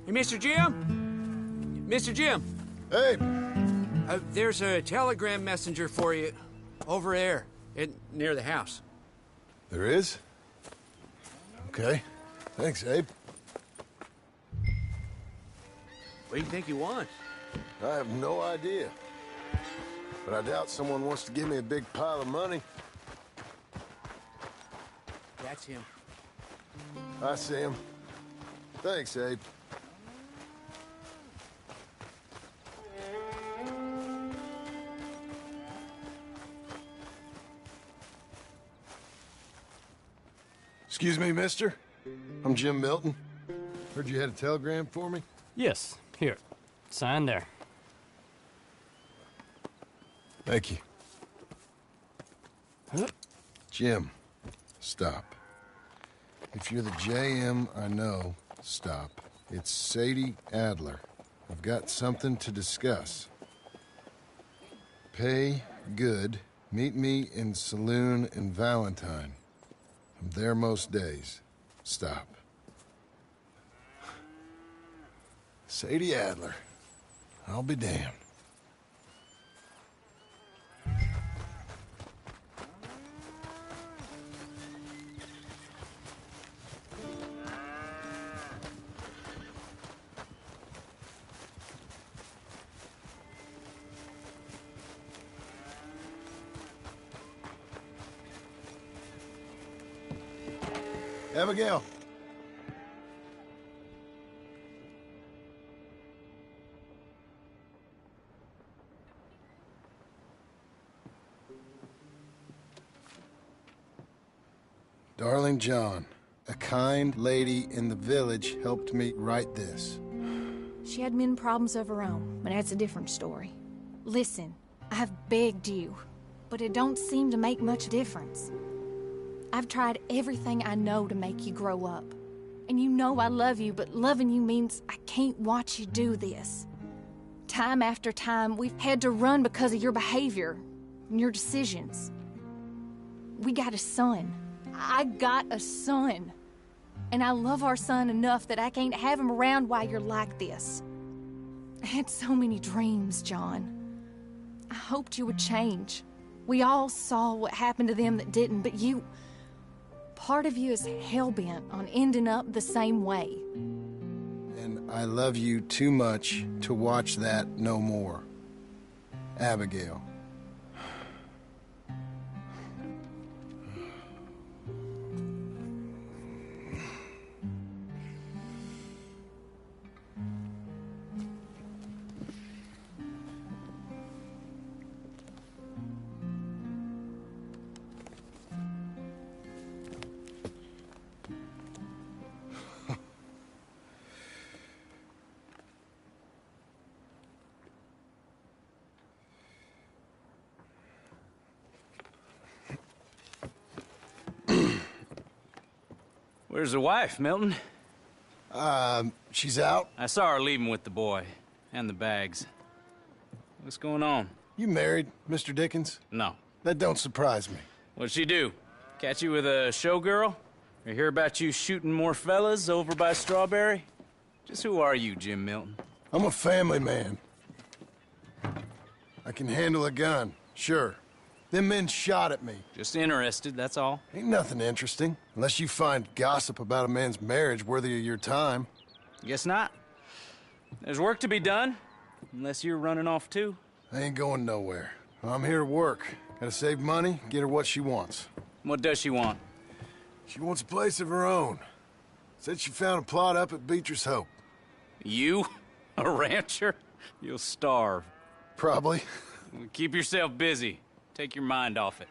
Hey, Mr. Jim? Mr. Jim? Hey! There's a telegram messenger for you over there, near the house. There is? Okay. Thanks, Abe. What do you think he wants? I have no idea. But I doubt someone wants to give me a big pile of money. That's him. I see him. Thanks, Abe. Excuse me, mister. I'm Jim Milton. Heard you had a telegram for me? Yes, here. Sign there. Thank you. Huh? Jim, stop. If you're the JM I know, stop. It's Sadie Adler. I've got something to discuss. Pay good. Meet me in saloon in Valentine. I'm there most days. Stop. Sadie Adler. I'll be damned. Abigail. Darling John, a kind lady in the village helped me write this. She had men problems of her own, but that's a different story. Listen, I've begged you, but it don't seem to make much difference. I've tried everything I know to make you grow up. And you know I love you, but loving you means I can't watch you do this. Time after time, we've had to run because of your behavior and your decisions. We got a son. I got a son. And I love our son enough that I can't have him around while you're like this. I had so many dreams, John. I hoped you would change. We all saw what happened to them that didn't, but you... Part of you is hell-bent on ending up the same way. And I love you too much to watch that no more. Abigail. Where's the wife, Milton? She's out. I saw her leaving with the boy. And the bags. What's going on? You married, Mr. Dickens? No. That don't surprise me. What'd she do? Catch you with a showgirl? Or hear about you shooting more fellas over by Strawberry? Just who are you, Jim Milton? I'm a family man. I can handle a gun, sure. Them men shot at me. Just interested, that's all. Ain't nothing interesting, unless you find gossip about a man's marriage worthy of your time. Guess not. There's work to be done. Unless you're running off too. I ain't going nowhere. I'm here to work. Gotta save money, get her what she wants. What does she want? She wants a place of her own. Said she found a plot up at Beecher's Hope. You? A rancher? You'll starve. Probably. Keep yourself busy. Take your mind off it.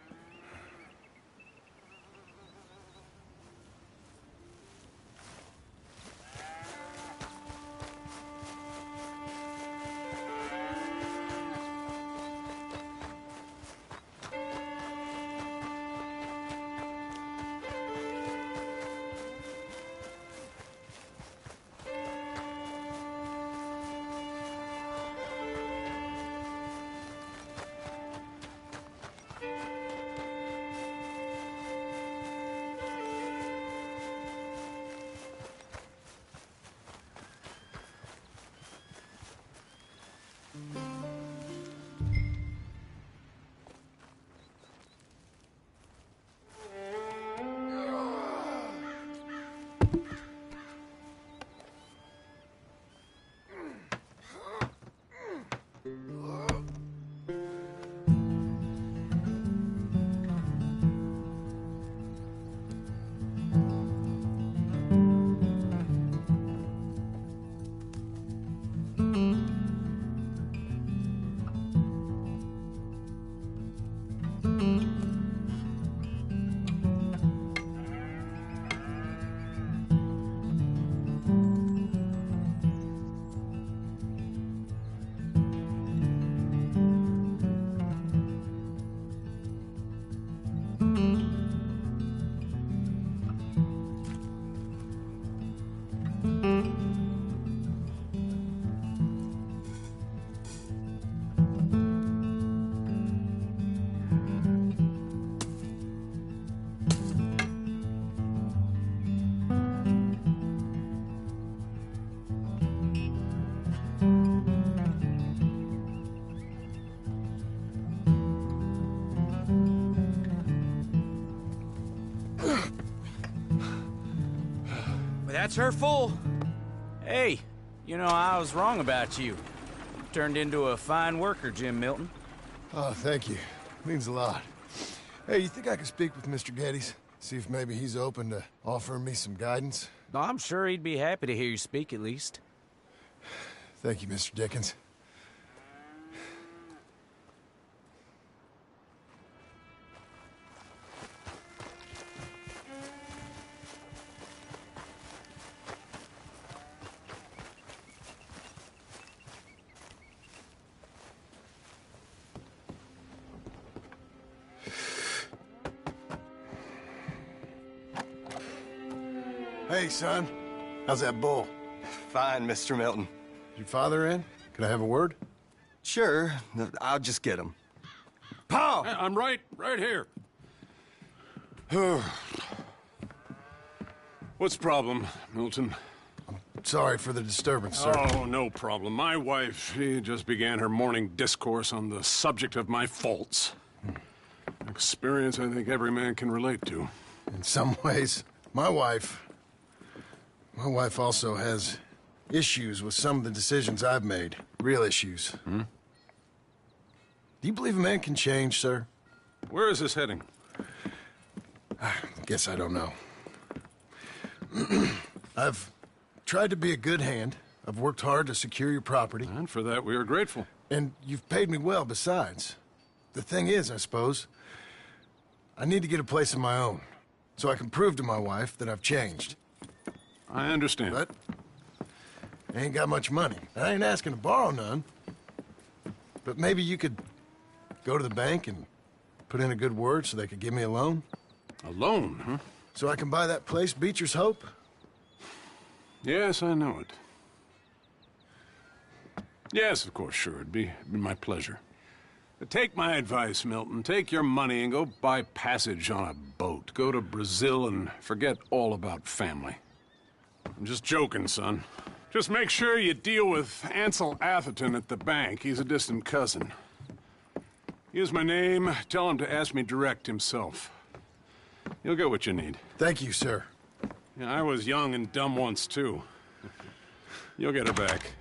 That's her full. Hey, you know, I was wrong about you. You turned into a fine worker, Jim Milton. Oh, thank you. Means a lot. Hey, you think I could speak with Mr. Geddes? See if maybe he's open to offering me some guidance? I'm sure he'd be happy to hear you speak, at least. Thank you, Mr. Dickens. Hey, son. How's that bull? Fine, Mr. Milton. Is your father in? Could I have a word? Sure, I'll just get him. Pa! I'm right here. What's the problem, Milton? Sorry for the disturbance, sir. Oh, no problem. My wife, she just began her morning discourse on the subject of my faults. Experience I think every man can relate to. In some ways, my wife also has issues with some of the decisions I've made. Real issues. Hmm? Do you believe a man can change, sir? Where is this heading? Guess I don't know. I've tried to be a good hand. I've worked hard to secure your property. And for that, we are grateful. And you've paid me well besides. The thing is, I suppose, I need to get a place of my own, so I can prove to my wife that I've changed. I understand. But I ain't got much money. I ain't asking to borrow none. But maybe you could go to the bank and put in a good word so they could give me a loan? A loan, huh? So I can buy that place, Beecher's Hope? Yes, I know it. Yes, of course, sure. It'd be my pleasure. But take my advice, Milton. Take your money and go buy passage on a boat. Go to Brazil and forget all about family. I'm just joking, son. Just make sure you deal with Ansel Atherton at the bank. He's a distant cousin. Use my name. Tell him to ask me direct himself. You'll get what you need. Thank you, sir. Yeah, I was young and dumb once, too. You'll get it back.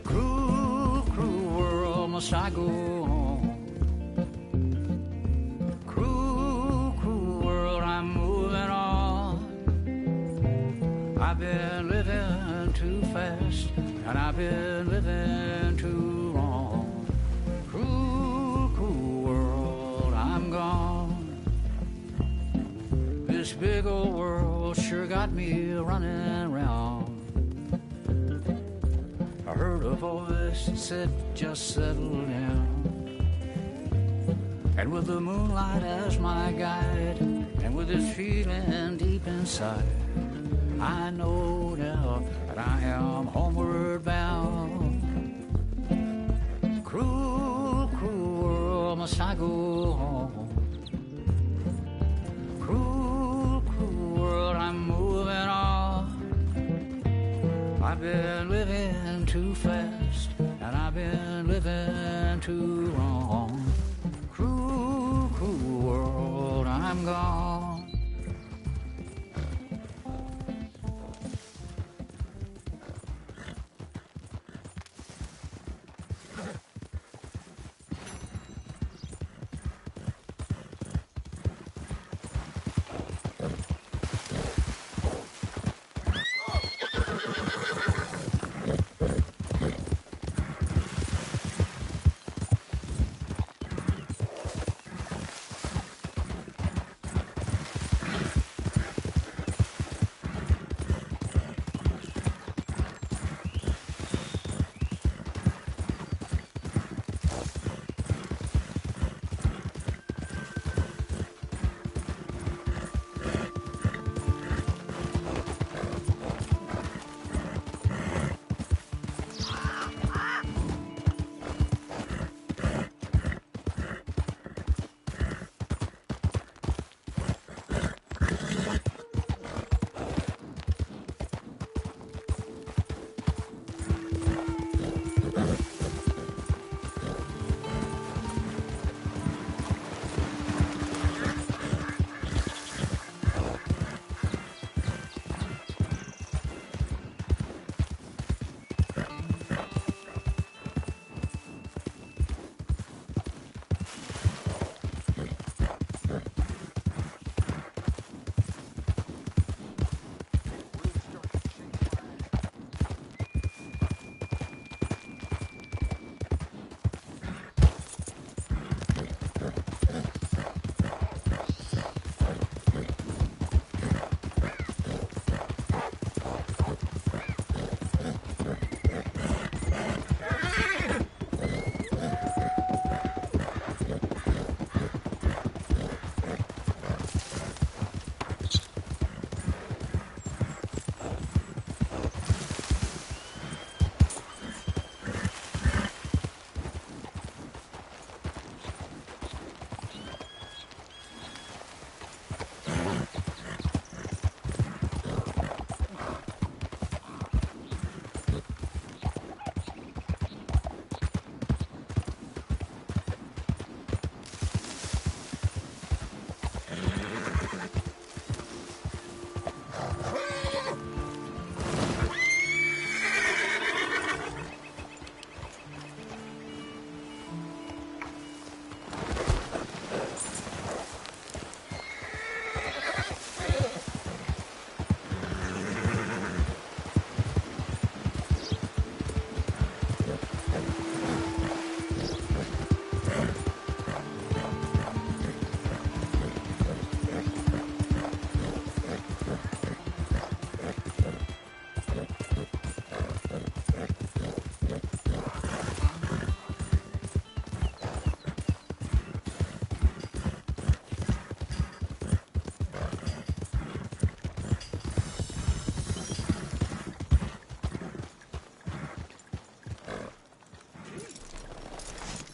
Cruel, cruel world, must I go on? Cruel, cruel world, I'm moving on. I've been living too fast, and I've been living too long. Cruel, cruel world, I'm gone. This big old world sure got me running round. I heard a voice that said, just settle down. And with the moonlight as my guide, and with this feeling deep inside, I know now that I am homeward bound. Cruel, cruel world, must I go home? Cruel, cruel world, I'm moving on. I've been living too fast, and I've been living too long. Cruel, cruel world, I'm gone.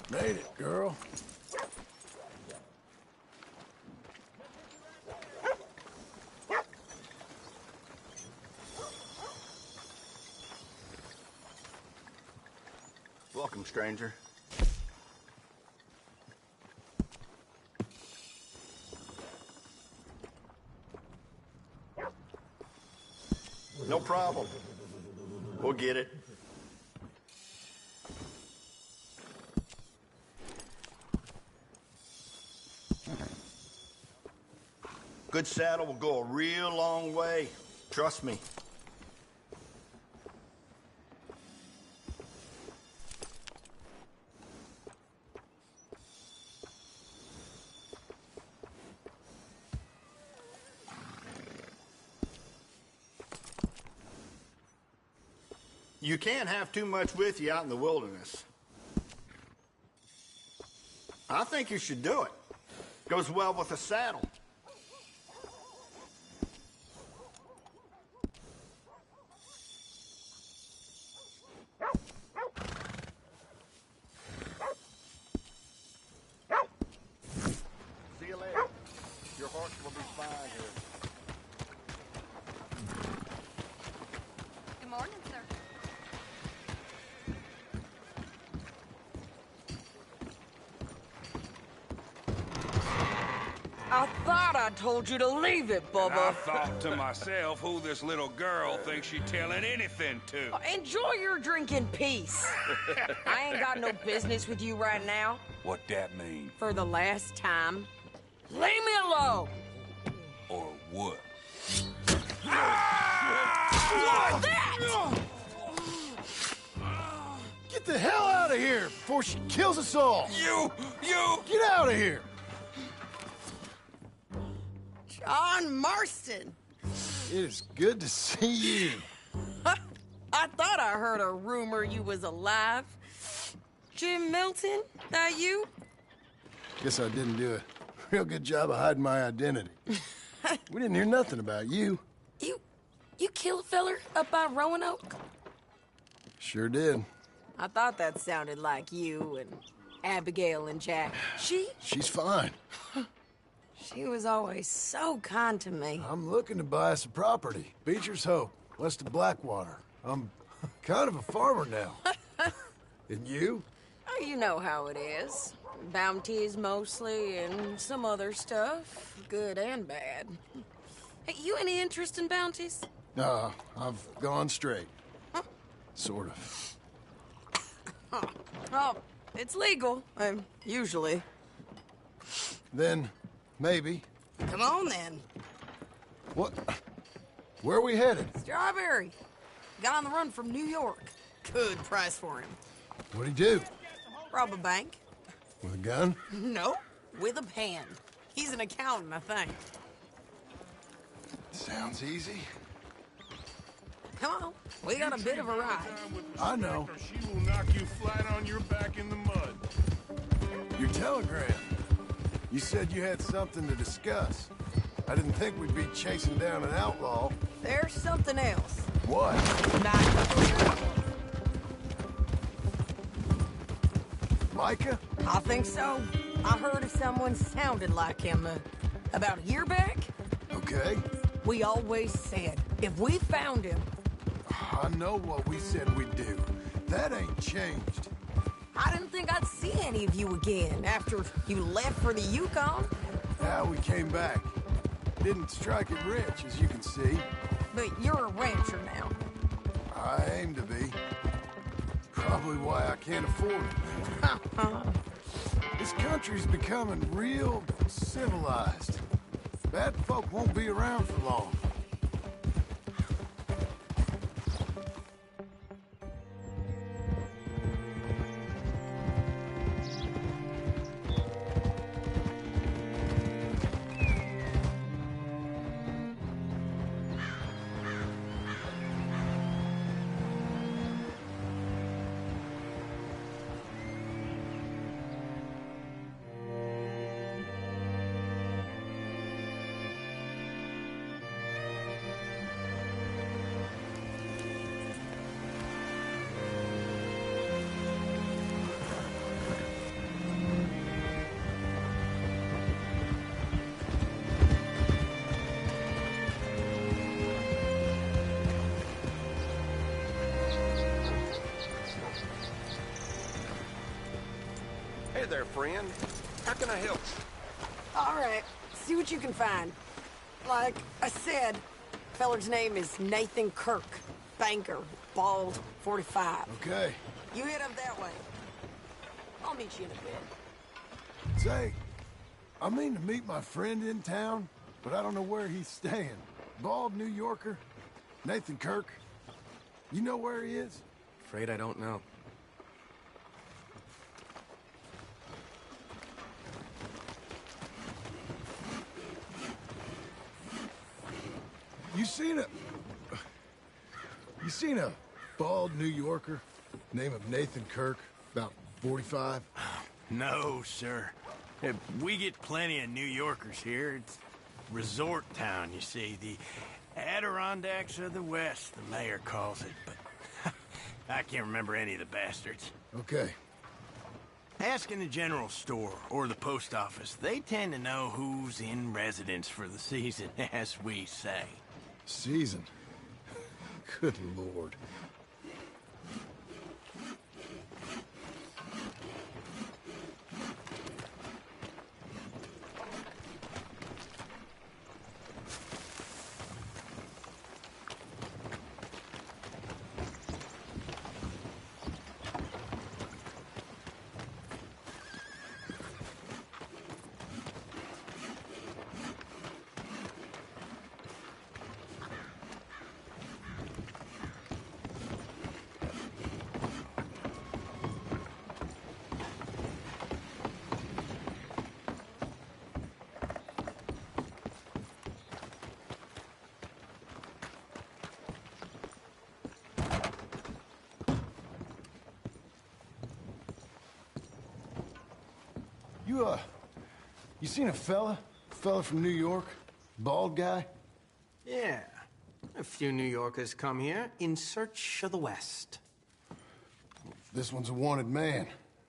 Made it, girl. Welcome, stranger. No problem. We'll get it. Good saddle will go a real long way. Trust me. You can't have too much with you out in the wilderness. I think you should do it. Goes well with a saddle. See you later. Your horse will be fine here. Good morning, sir. I thought I told you to leave it, Bubba. And I thought to myself who this little girl thinks she telling anything to. Enjoy your drink in peace. I ain't got no business with you right now. What that mean? For the last time, leave me alone. Or what? What's that? Get the hell out of here before she kills us all! You! Get out of here! John Marston. It is good to see you. I thought I heard a rumor you was alive. Jim Milton, that you? Guess I didn't do a real good job of hiding my identity. We didn't hear nothing about you. You kill a feller up by Roanoke? Sure did. I thought that sounded like you and Abigail and Jack. She's fine. She was always so kind to me. I'm looking to buy us a property. Beecher's Hope, west of Blackwater. I'm kind of a farmer now. And you? Oh, you know how it is. Bounties mostly, and some other stuff, good and bad. Hey, you any interest in bounties? No, I've gone straight. Sort of. Oh, it's legal, usually. Then, maybe. Come on, then. What? Where are we headed? Strawberry. Got on the run from New York. Good price for him. What'd he do? Rob a bank. With a gun? No, with a pen. He's an accountant, I think. Sounds easy. Come on, we got a bit of a ride. I know. She will knock you flat on your back in the mud. Your telegram. You said you had something to discuss. I didn't think we'd be chasing down an outlaw. There's something else. What? Micah? I think so. I heard of someone sounded like him about a year back. Okay. We always said, if we found him... I know what we said we'd do. That ain't changed. I didn't think I'd see any of you again after you left for the Yukon. Yeah, we came back. Didn't strike it rich, as you can see. But you're a rancher now. I aim to be. Probably why I can't afford it. This country's becoming real civilized. Bad folk won't be around for long. Hey there, friend. How can I help? All right, see what you can find. Like I said, Feller's name is Nathan Kirk. Banker, bald, 45. Okay. You head up that way. I'll meet you in a bit. Say, I mean to meet my friend in town, but I don't know where he's staying. Bald New Yorker, Nathan Kirk. You know where he is? Afraid I don't know. You seen a bald New Yorker, name of Nathan Kirk, about 45? No, sir. We get plenty of New Yorkers here. It's resort town, you see. The Adirondacks of the West, the mayor calls it, but I can't remember any of the bastards. Okay. Ask in the general store or the post office. They tend to know who's in residence for the season, as we say. Season? Good Lord. You seen a fella? Fella from New York? Bald guy? Yeah. A few New Yorkers come here in search of the West. This one's a wanted man.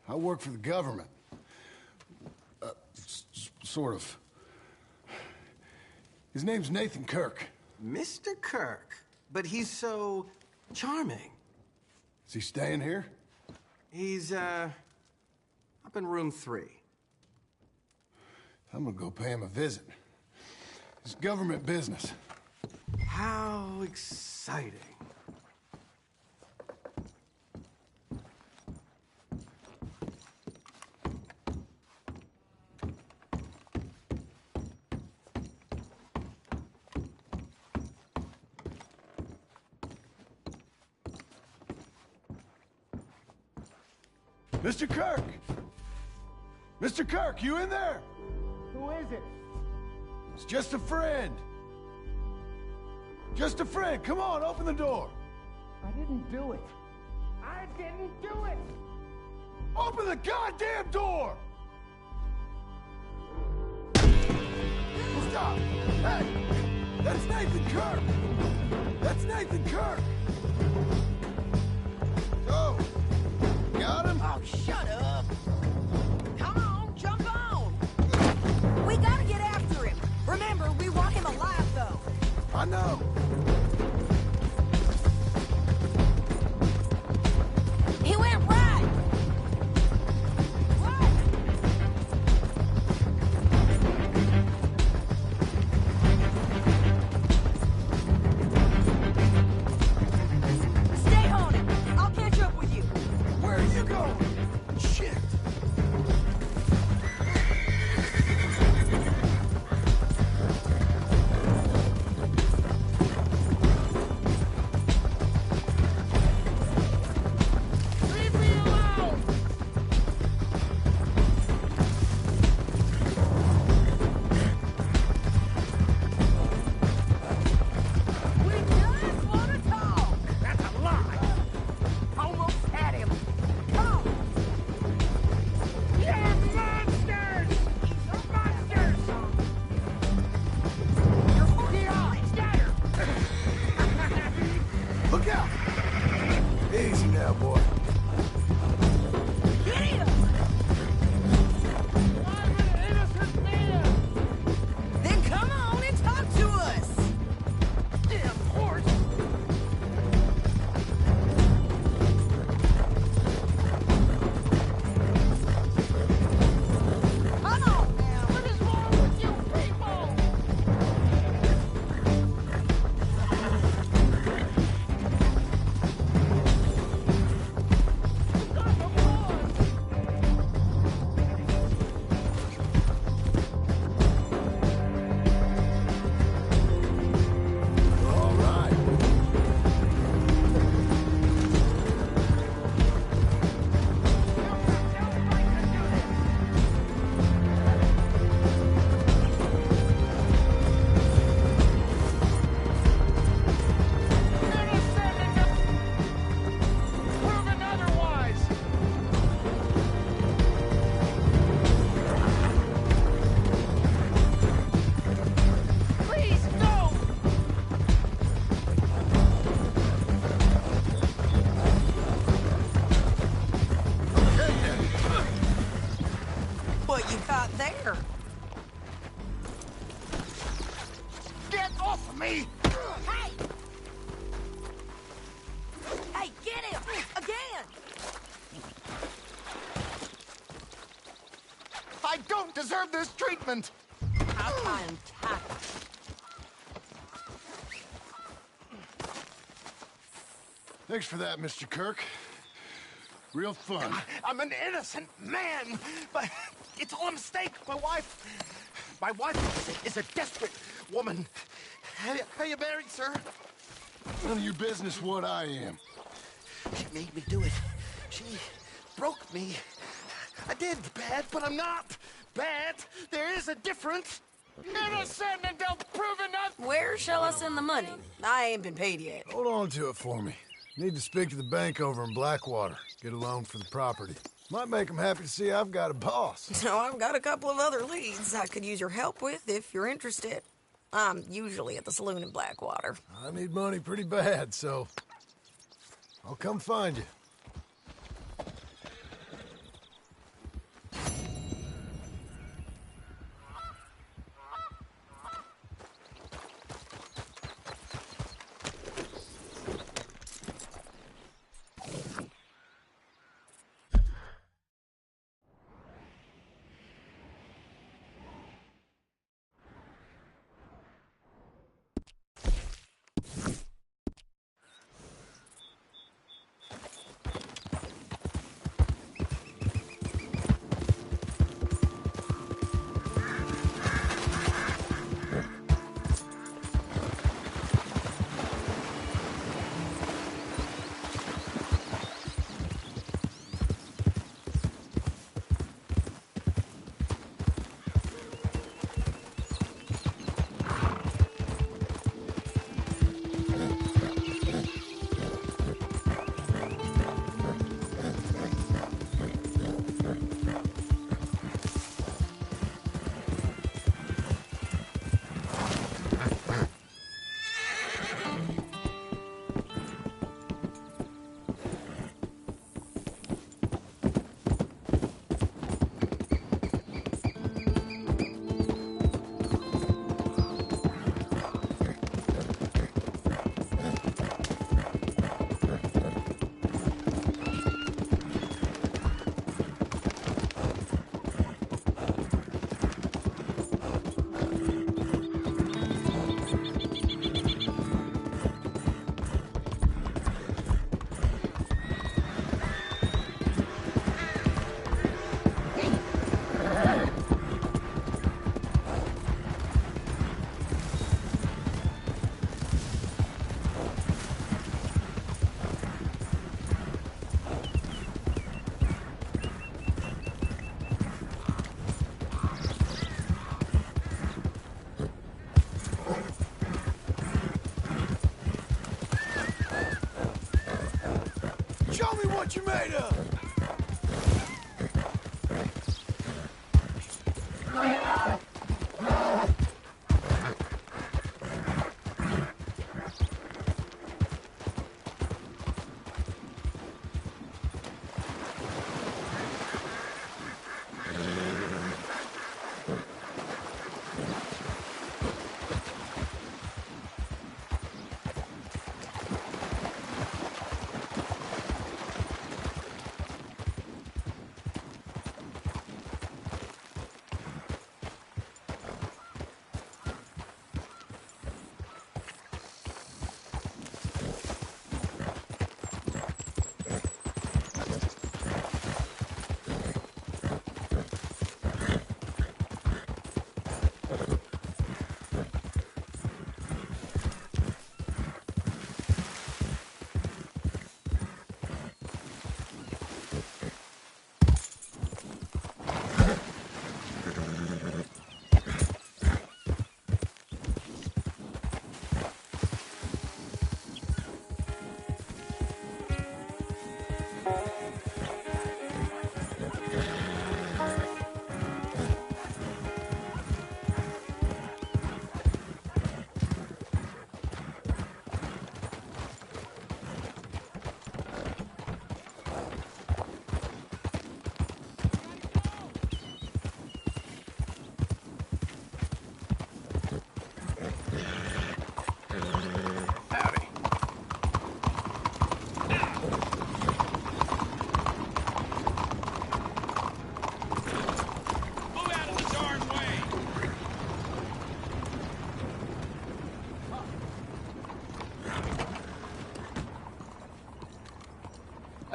I work for the government. Sort of. His name's Nathan Kirk. Mr. Kirk? But he's so charming. Is he staying here? He's, up in room 3. I'm gonna go pay him a visit. It's government business. How exciting. Mr. Kirk! Mr. Kirk, you in there? Who is it? It's just a friend. Just a friend. Come on, open the door. I didn't do it. I didn't do it! Open the goddamn door! Stop! Hey! That's Nathan Kirk! That's Nathan Kirk! So, got him? Oh, shut up! Come on, jump on! We gotta get after him. Remember, we want him alive, though. I know. He went right! Right! Stay on him. I'll catch up with you. Where are you going? Shit! me! Hey! Hey, get him! Again! I don't deserve this treatment! I'll try and tackle. Thanks for that, Mr. Kirk. Real fun. I'm an innocent man, but it's all a mistake. My wife is a desperate woman. Are you married, sir? None of your business what I am. She made me do it. She broke me. I did bad, but I'm not bad. There is a difference. Innocent until proven not. Where shall I send the money? I ain't been paid yet. Hold on to it for me. Need to speak to the bank over in Blackwater. Get a loan for the property. Might make them happy to see I've got a boss. So I've got a couple of other leads I could use your help with if you're interested. I'm usually at the saloon in Blackwater. I need money pretty bad, so I'll come find you. Show me what you're made of!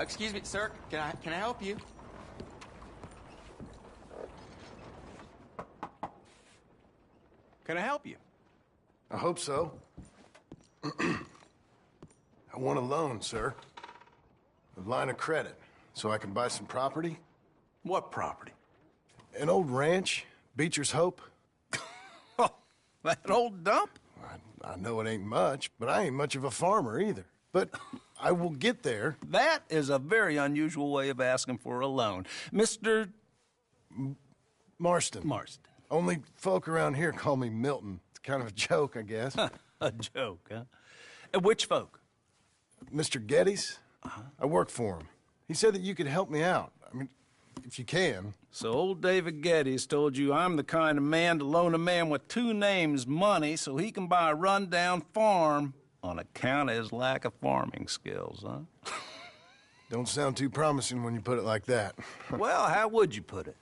Excuse me, sir. Can I help you? Can I help you? I hope so. I want a loan, sir. A line of credit, so I can buy some property. What property? An old ranch, Beecher's Hope. That old dump? I know it ain't much, but I ain't much of a farmer either. But I will get there. That is a very unusual way of asking for a loan. Mr. Marston. Marston. Only folk around here call me Milton. It's kind of a joke, I guess. A joke, huh? And which folk? Mr. Geddes. I work for him. He said that you could help me out. I mean, if you can. So old David Geddes told you I'm the kind of man to loan a man with two names money so he can buy a rundown farm on account of his lack of farming skills, huh? Don't sound too promising when you put it like that. Well, how would you put it?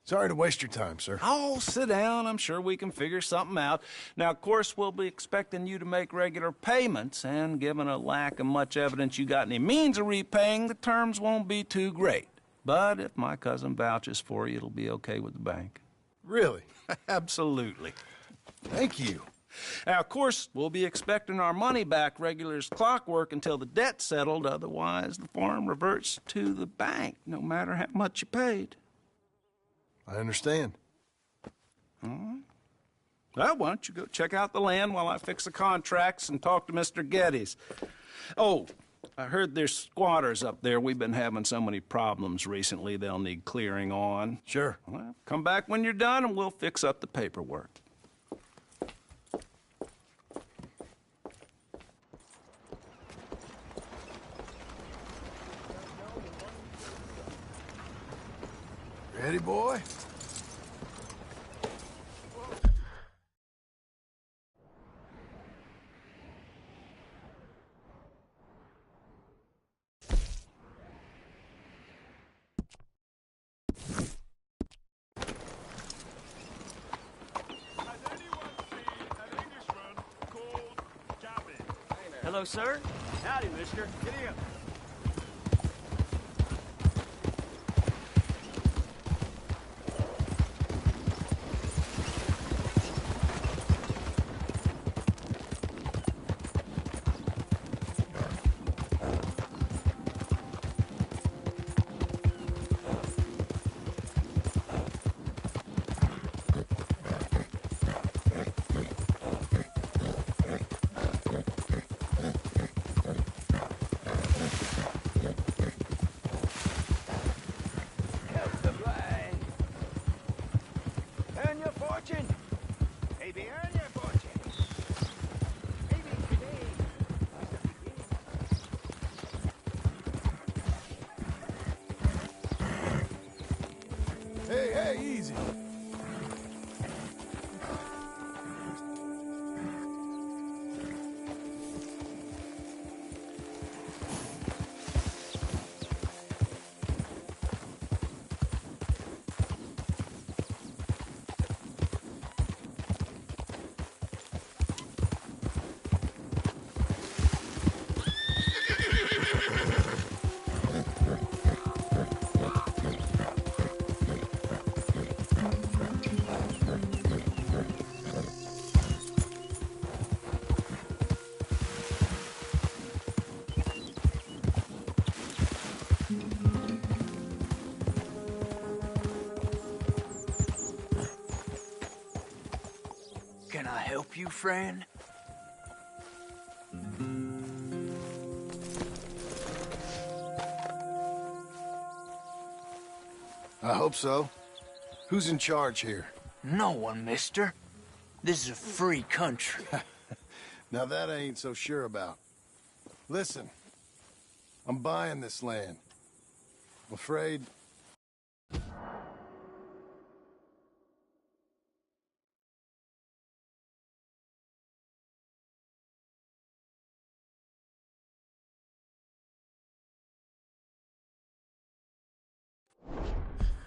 Sorry to waste your time, sir. Oh, sit down. I'm sure we can figure something out. Now, of course, we'll be expecting you to make regular payments, and given a lack of much evidence you got any means of repaying, the terms won't be too great. But if my cousin vouches for you, it'll be okay with the bank. Really? Absolutely. Thank you. Now, of course, we'll be expecting our money back regular as clockwork until the debt's settled. Otherwise, the farm reverts to the bank, no matter how much you paid. I understand. All right. Well, why don't you go check out the land while I fix the contracts and talk to Mr. Geddes. Oh, I heard there's squatters up there. We've been having so many problems recently, they'll need clearing on. Sure. Well, come back when you're done and we'll fix up the paperwork. Ready, boy? Hello, sir. Howdy, mister. Get in. Hey, easy. Can I help you, friend? I hope so. Who's in charge here? No one, mister. This is a free country. Now that I ain't so sure about. Listen, I'm buying this land. I'm afraid...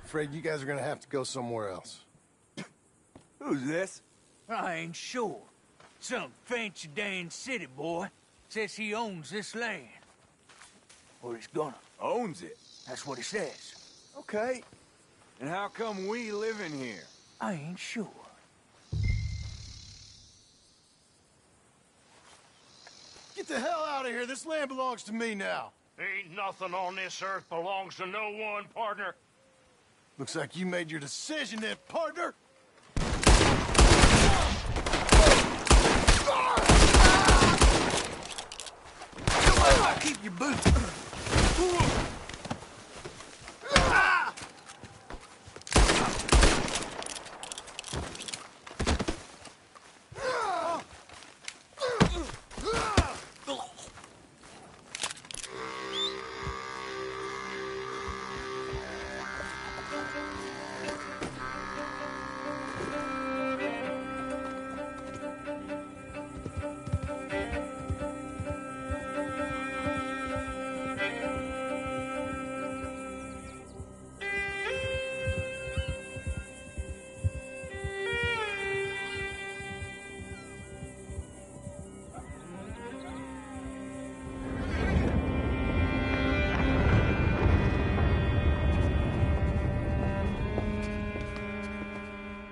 Afraid you guys are gonna have to go somewhere else. Who's this? I ain't sure. Some fancy Dan city boy. Says he owns this land. Or he's gonna. Owns it. That's what he says. Okay. And how come we live in here? I ain't sure. Get the hell out of here. This land belongs to me now. Ain't nothing on this earth belongs to no one, partner. Looks like you made your decision then, partner. Keep your boots.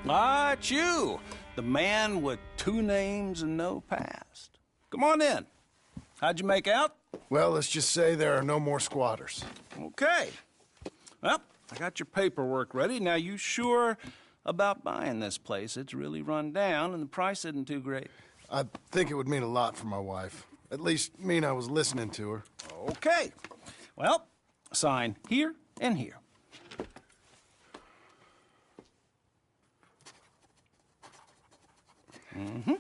Ah, it's you, the man with 2 names and no past. Come on in. How'd you make out? Well, let's just say there are no more squatters. Okay. Well, I got your paperwork ready. Now, you sure about buying this place? It's really run down, and the price isn't too great. I think it would mean a lot for my wife. At least mean I was listening to her. Okay. Well, sign here and here. Mm-hmm.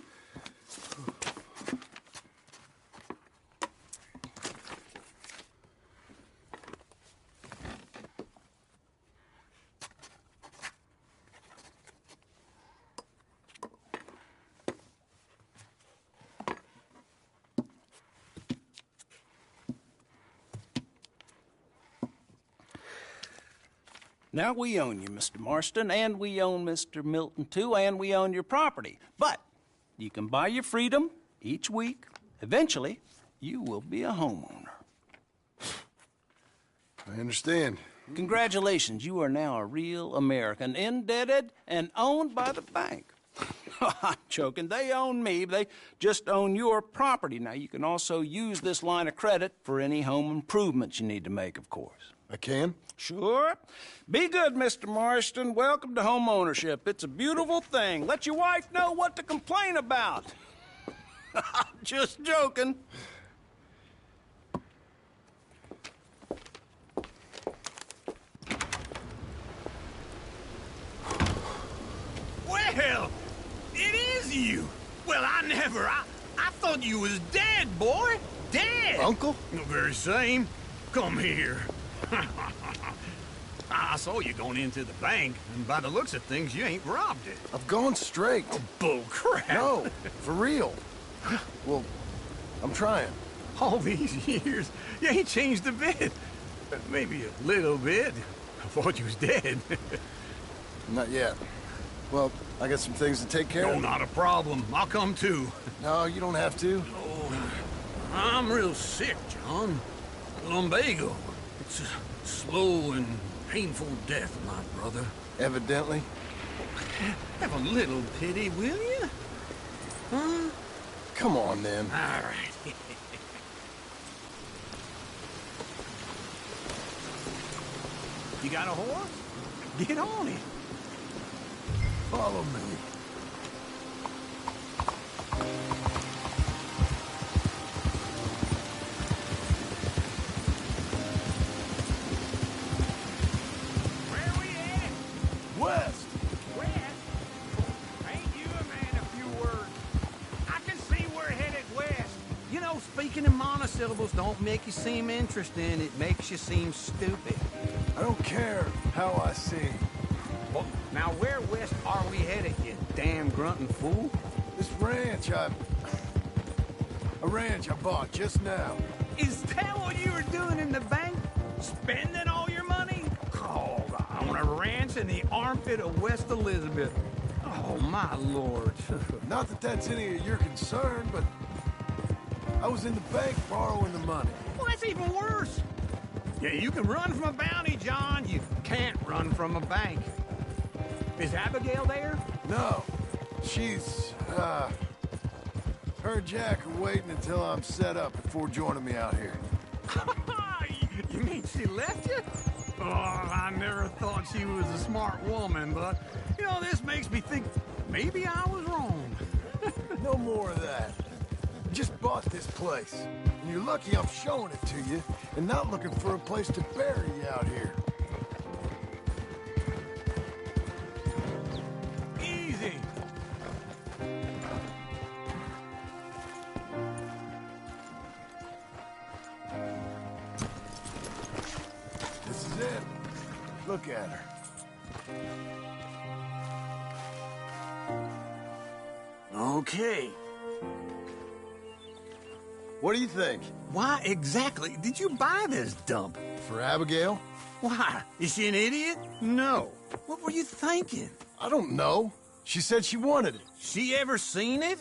Now, we own you, Mr. Marston, and we own Mr. Milton, too, and we own your property. But you can buy your freedom each week. Eventually, you will be a homeowner. I understand. Congratulations, you are now a real American, indebted and owned by the bank. I'm joking. They own me. They just own your property. Now, you can also use this line of credit for any home improvements you need to make, of course. I can? Sure. Be good, Mr. Marston. Welcome to home ownership. It's a beautiful thing. Let your wife know what to complain about. Just joking. Well, it is you. Well, I thought you was dead, boy. Dead. Uncle? The very same. Come here. I saw you going into the bank, and by the looks of things, you ain't robbed it. I've gone straight. Oh, bull crap. No, for real. Well, I'm trying. All these years, you ain't changed a bit. Maybe a little bit. I thought you was dead. Not yet. Well, I got some things to take care of. No, not a problem. I'll come too. No, you don't have to. Oh, I'm real sick, John. Lumbago. It's a slow and painful death, my brother. Evidently. Have a little pity, will you? Huh? Come on, then. All right. You got a horse? Get on it. Follow me. West. West? Ain't you a man of few words? I can see we're headed west. You know, speaking in monosyllables don't make you seem interesting. It makes you seem stupid. I don't care how I sing. Well, now where west are we headed, you damn grunting fool? This ranch I bought just now. Is that what you were doing in the bank? Spending all your money? Oh, on a ranch in the armpit of West Elizabeth. Oh, my lord. Not that that's any of your concern, but I was in the bank borrowing the money. Well, that's even worse. Yeah, you can run from a bounty, John. You can't run from a bank. Is Abigail there? No. She's, her and Jack are waiting until I'm set up before joining me out here. You mean she left you? Oh, I never thought she was a smart woman, but, you know, this makes me think maybe I was wrong. No more of that. Just bought this place. And you're lucky I'm showing it to you and not looking for a place to bury you out here. Easy. This is it. Look at her. Okay. What do you think? Why exactly did you buy this dump? For Abigail? Why? Is she an idiot? No. What were you thinking? I don't know. She said she wanted it. She ever seen it?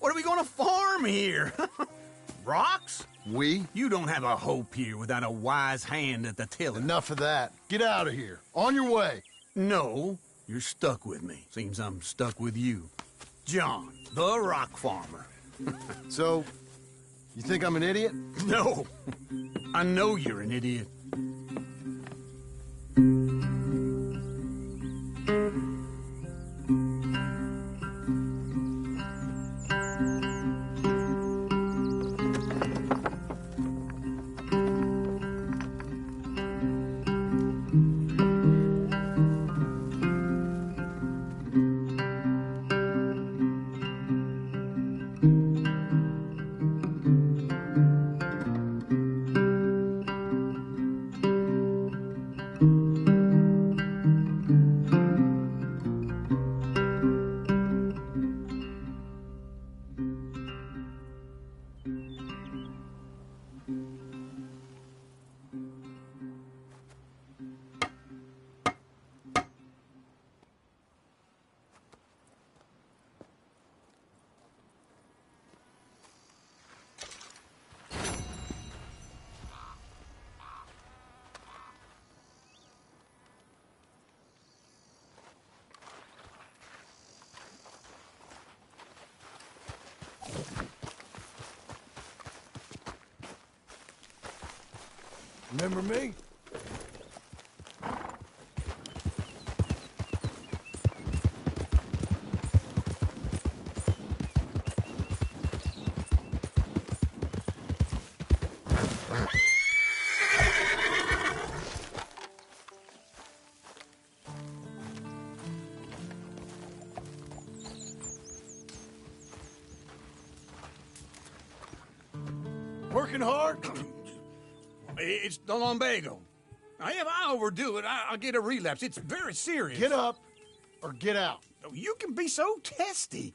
What are we gonna farm here? Rocks? We? You don't have a hope here without a wise hand at the tiller. Enough of that. Get out of here. On your way. No, you're stuck with me. Seems I'm stuck with you. John, the rock farmer. So, you think I'm an idiot? No. I know you're an idiot. Remember me? Working hard? It's the lumbago. Now, if I overdo it, I'll get a relapse. It's very serious. Get up or get out. You can be so testy.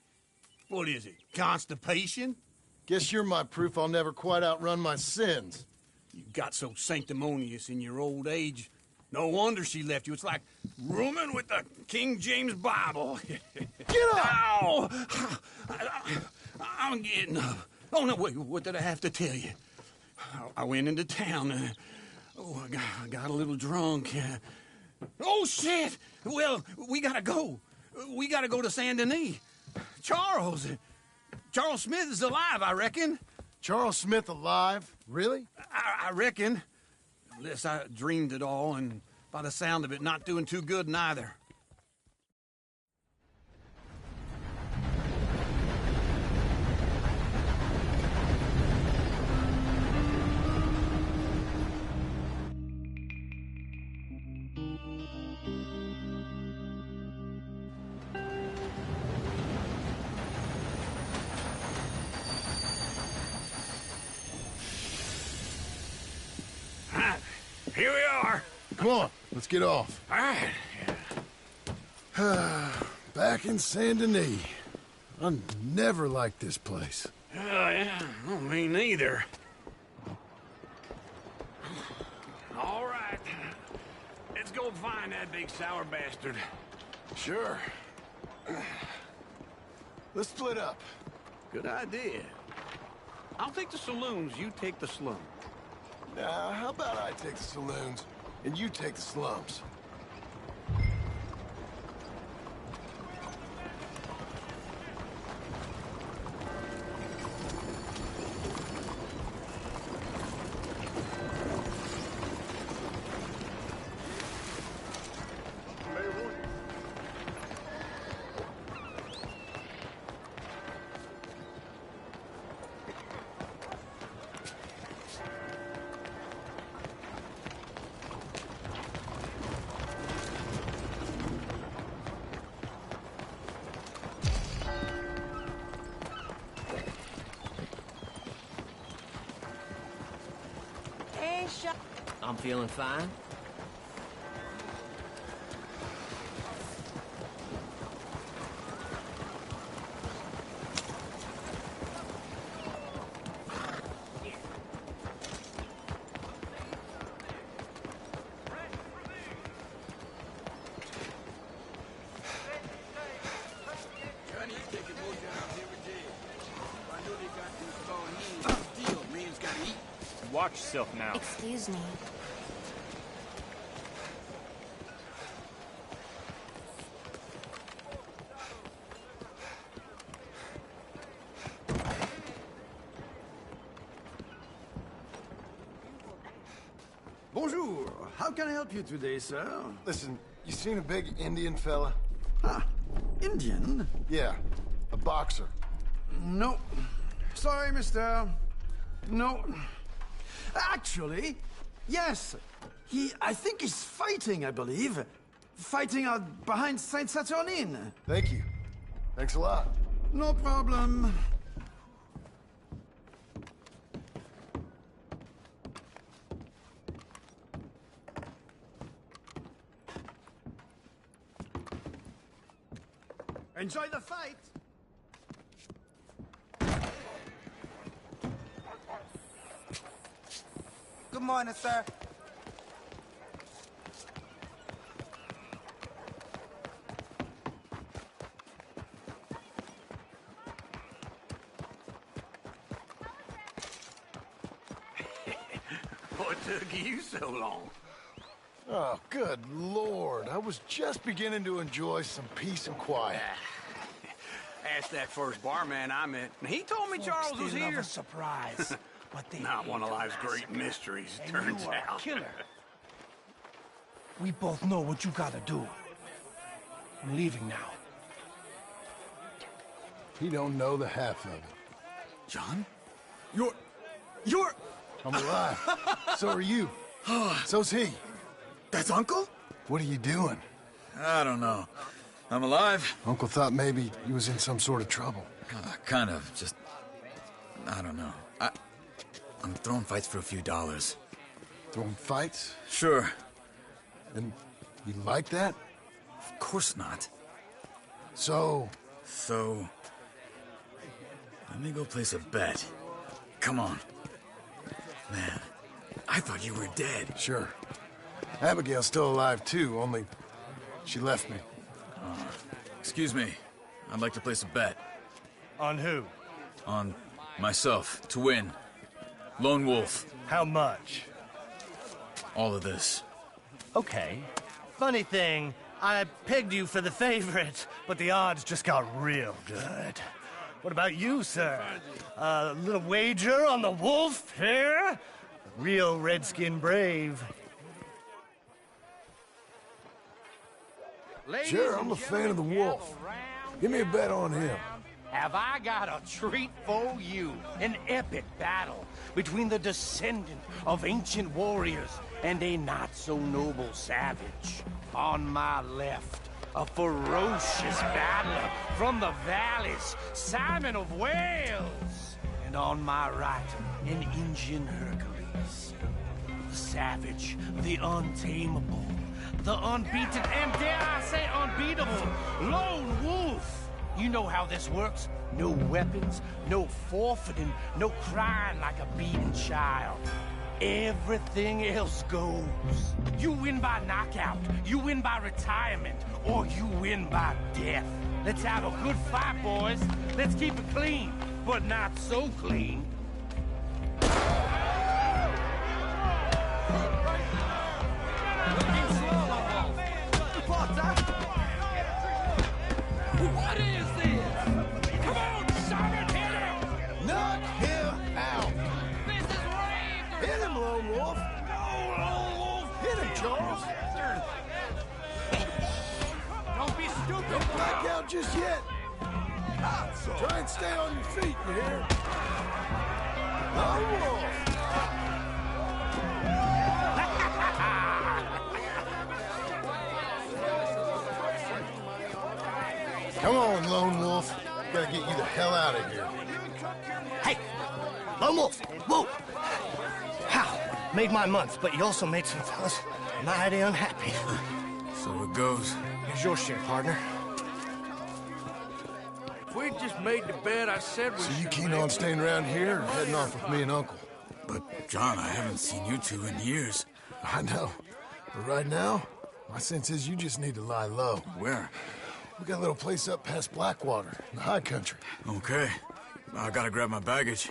What is it, constipation? Guess you're my proof I'll never quite outrun my sins. You got so sanctimonious in your old age. No wonder she left you. It's like rooming with the King James Bible. Get up! Ow! I'm getting up. Oh, no, wait, what did I have to tell you? I went into town. I got a little drunk. Oh, shit! Well, we gotta go. We gotta go to Saint Denis. Charles Smith is alive, I reckon. Charles Smith alive? Really? I reckon. Unless I dreamed it all, and by the sound of it, not doing too good neither. Here we are. Come on, let's get off. All right. Back in Saint Denis. I never liked this place. Yeah, well, me neither. All right. Let's go find that big sour bastard. Sure. Let's split up. Good idea. I'll take the saloons, you take the slum. Nah, how about I take the saloons, and you take the slums? I'm feeling fine. Johnny's taking more jobs every day. I know they got this going in. Deal, man's gotta eat. Watch yourself now. Excuse me. Bonjour. How can I help you today, sir? Listen, you seen a big Indian fella? Indian? Yeah, a boxer. No. Sorry, mister. No. Actually, yes. I think he's fighting, I believe. Fighting out behind Saint Saturnine. Thank you. Thanks a lot. No problem. Enjoy the fight! Good morning, sir. What took you so long? Oh, good Lord. I was just beginning to enjoy some peace and quiet. Asked that first barman I met, and he told me Charles was Still love here. a surprise, but they Not one of hate a life's great massacre. mysteries, And turns you are out. a killer. We both know what you gotta do. I'm leaving now. He don't know the half of it. John? You're... I'm alive. So are you. So's he. That's Uncle? What are you doing? I don't know. I'm alive. Uncle thought maybe he was in some sort of trouble. Kind of. Just... I don't know. I'm throwing fights for a few dollars. Throwing fights? Sure. And you like that? Of course not. So... Let me go place a bet. Come on. Man, I thought you were dead. Sure. Abigail's still alive, too, only she left me. Excuse me. I'd like to place a bet. On who? On myself, to win. Lone Wolf. How much? All of this. Okay. Funny thing, I pegged you for the favorite, but the odds just got real good. What about you, sir? A little wager on the wolf here? Real redskin brave. Sure, I'm a fan of the wolf. Give me a bet on him. Have I got a treat for you? An epic battle between the descendant of ancient warriors and a not-so-noble savage. On my left, a ferocious battler from the valleys, Simon of Wales. And on my right, an Indian Hercules. The savage, the untamable, the unbeaten, and dare I say unbeatable, Lone Wolf. You know how this works. No weapons, no forfeiting, no crying like a beaten child. Everything else goes. You win by knockout, you win by retirement, or you win by death. Let's have a good fight, boys. Let's keep it clean, but not so clean. What is this? Come on, Sergeant, hit him! Knock him out! This is rape! Hit him, Lone Wolf! Go, Lone Wolf! Hit him, Charles! Don't be stupid! Don't black out just yet! Try and stay on your feet, you hear? Lone Wolf! Come on, Lone Wolf. Gotta get you the hell out of here. Hey! Lone Wolf! Whoa! How? Made my month, but you also made some fellas mighty unhappy. So it goes. Here's your share, partner. If we'd just made the bed I said we So you should keen make, on staying around here or heading off with me and Uncle? But, John, I haven't seen you two in years. I know. But right now, my sense is you just need to lie low. Where? We got a little place up past Blackwater, in the high country. Okay. I gotta grab my baggage.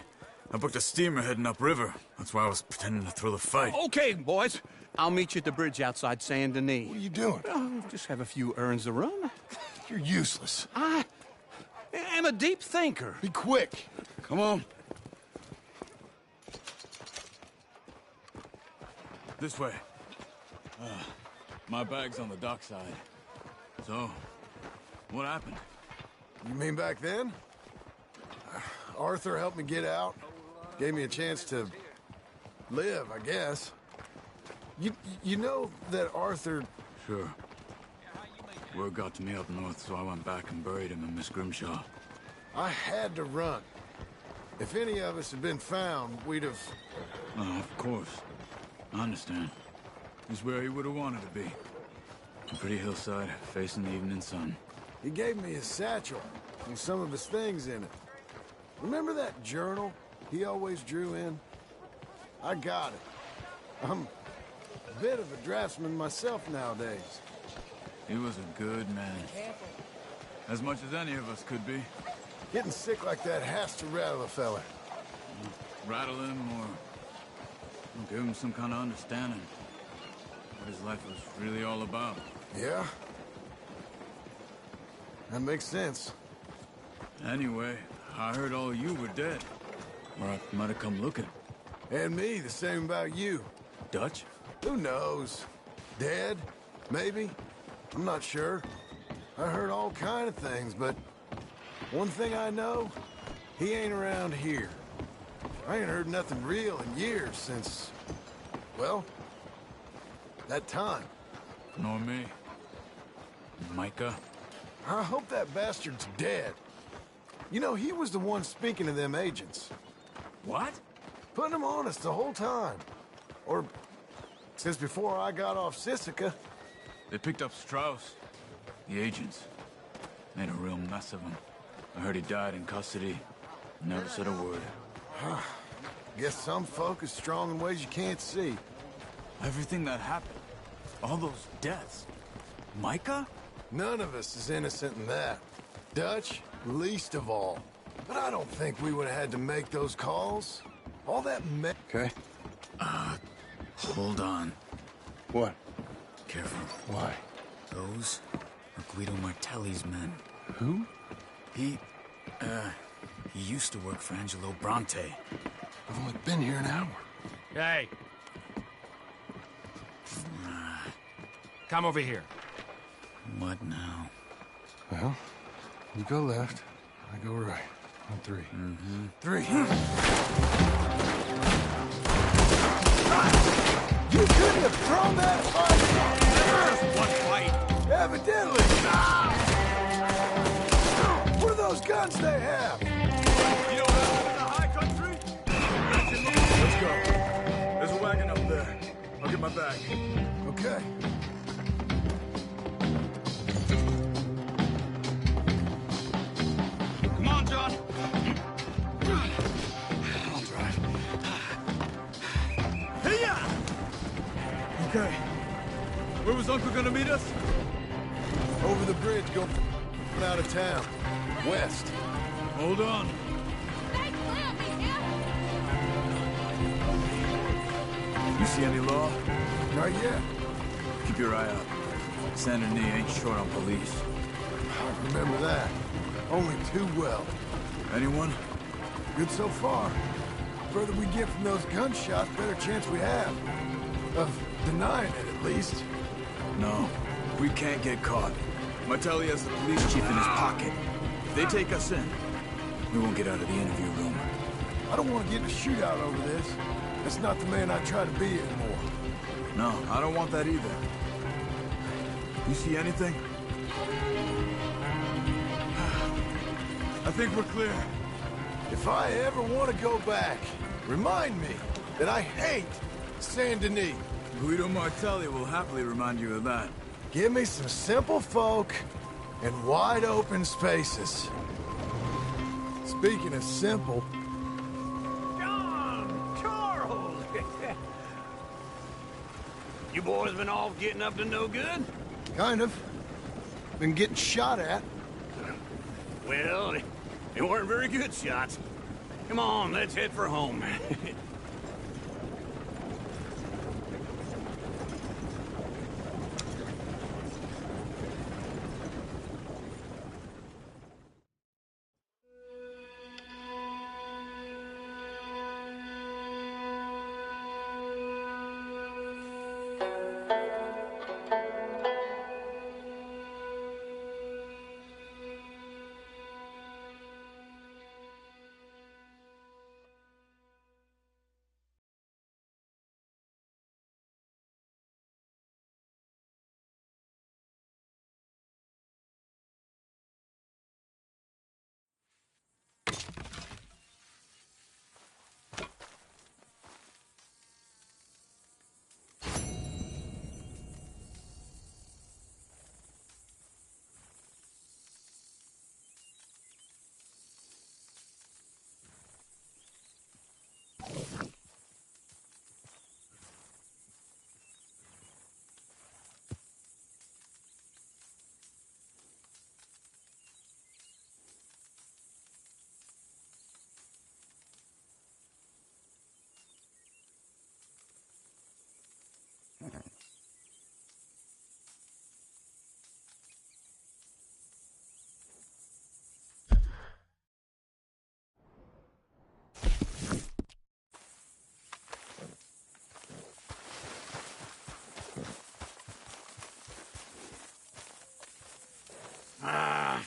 I booked a steamer heading upriver. That's why I was pretending to throw the fight. Okay, boys. I'll meet you at the bridge outside Saint Denis. What are you doing? Oh, just have a few errands to run. You're useless. I am a deep thinker. Be quick. Come on. This way. My bag's on the dockside. So, what happened? You mean back then? Arthur helped me get out. Gave me a chance to live, I guess. You know that Arthur... Sure. Word got to me up north, so I went back and buried him in Miss Grimshaw. I had to run. If any of us had been found, we'd have... Oh, of course. I understand. He's where he would have wanted to be. A pretty hillside, facing the evening sun. He gave me his satchel and some of his things in it. Remember that journal he always drew in? I got it. I'm a bit of a draftsman myself nowadays. He was a good man. As much as any of us could be. Getting sick like that has to rattle a fella. Rattle him or give him some kind of understanding. What his life was really all about. Yeah? That makes sense. Anyway, I heard all you were dead. Or I might have come looking. And me, the same about you. Dutch? Who knows? Dead? Maybe? I'm not sure. I heard all kind of things, but one thing I know, he ain't around here. I ain't heard nothing real in years since, well, that time. Nor me. Micah? I hope that bastard's dead. You know, he was the one speaking to them agents. What? Putting them on us the whole time. Or since before I got off Sisika. They picked up Strauss. The agents. Made a real mess of him. I heard he died in custody. Never said a word. Guess some folk is strong in ways you can't see. Everything that happened. All those deaths. Micah? None of us is innocent in that. Dutch, least of all. But I don't think we would have had to make those calls. All that Okay. Hold on. What? Careful. Why? Those are Guido Martelli's men. Who? He used to work for Angelo Bronte. I've only been here an hour. Hey. Come over here. What now? Well, you go left, I go right. On three. Mm-hmm. 3. You couldn't have thrown that fight! just one fight. Evidently! What are those guns they have? You know what happened in the high country? Let's go. There's a wagon up there. I'll get my bag. Okay. Come on, John. I'll drive. Hey-ya! Okay. Where was Uncle gonna meet us? Over the bridge, go out of town. West. Hold on. You see any law? Not yet. Keep your eye out. Saint Denis ain't short on police. Remember that. Only too well. Anyone? Good so far. Further we get from those gunshots, better chance we have. Of denying it, at least. No, we can't get caught. Martelli has the police chief in his pocket. If they take us in, we won't get out of the interview room. I don't want to get in a shootout over this. That's not the man I try to be anymore. No, I don't want that either. You see anything? I think we're clear. If I ever want to go back, remind me that I hate Saint Denis. Guido Martelli will happily remind you of that. Give me some simple folk and wide open spaces. Speaking of simple... John! Charles! You boys been off getting up to no good? Kind of. Been getting shot at. Well, they weren't very good shots. Come on, let's head for home.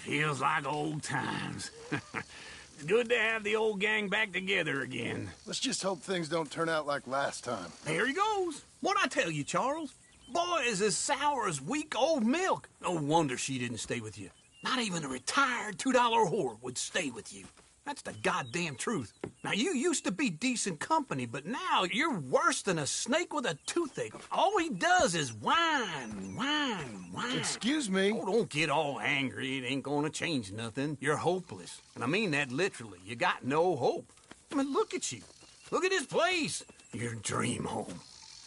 Feels like old times. It's good to have the old gang back together again. Let's just hope things don't turn out like last time. There he goes. What'd I tell you, Charles? Boy is as sour as week-old milk. No wonder she didn't stay with you. Not even a retired $2 whore would stay with you. That's the goddamn truth. Now, you used to be decent company, but now you're worse than a snake with a toothache. All he does is whine, whine, whine. Excuse me? Oh, don't get all angry. It ain't gonna change nothing. You're hopeless. And I mean that literally. You got no hope. I mean, look at you. Look at this place. Your dream home.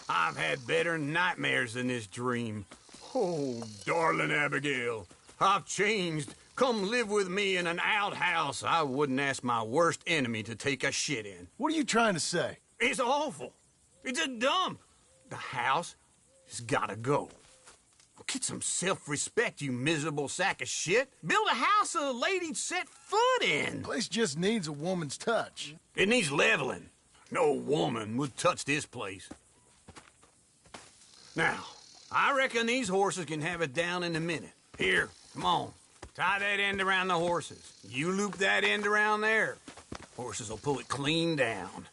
I've had better nightmares than this dream. Oh, darling Abigail, I've changed. Come live with me in an outhouse I wouldn't ask my worst enemy to take a shit in. What are you trying to say? It's awful. It's a dump. The house has gotta go. Get some self-respect, you miserable sack of shit. Build a house a lady'd set foot in. The place just needs a woman's touch. It needs leveling. No woman would touch this place. Now, I reckon these horses can have it down in a minute. Here, come on. Tie that end around the horses. You loop that end around there. Horses will pull it clean down.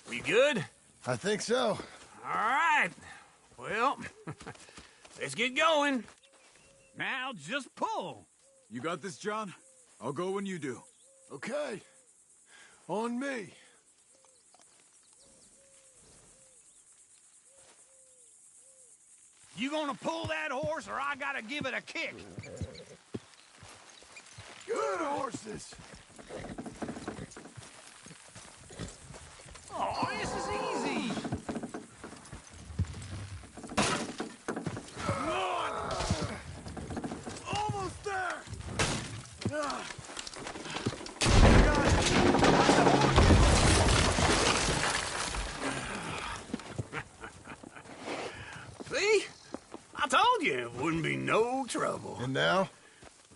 We good? I think so. All right. Well, let's get going. Now just pull. You got this, John? I'll go when you do. Okay. On me. You gonna pull that horse, or I gotta give it a kick? Good horses. Oh, this is easy. Come on. Almost there. See? I told you it wouldn't be no trouble. And now?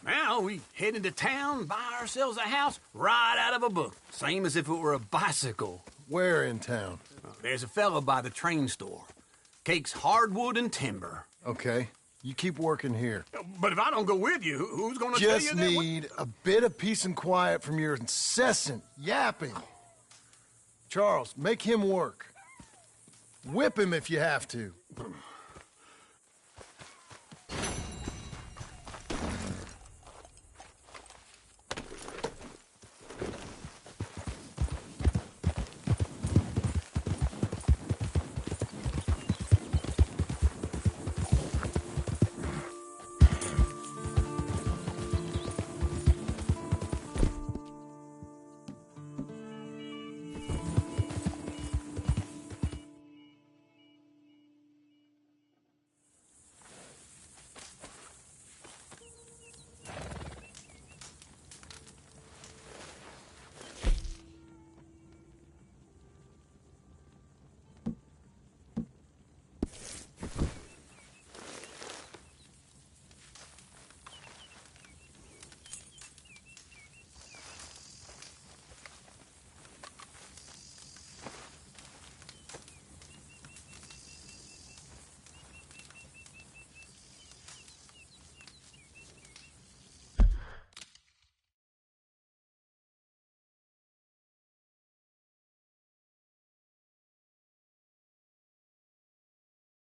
Now we head into town, buy ourselves a house right out of a book. Same as if it were a bicycle. Where in town? There's a fella by the train store. Cakes hardwood and timber. Okay. You keep working here. But if I don't go with you, who's gonna tell you Just that? need a bit of peace and quiet from your incessant yapping. Charles, make him work. Whip him if you have to.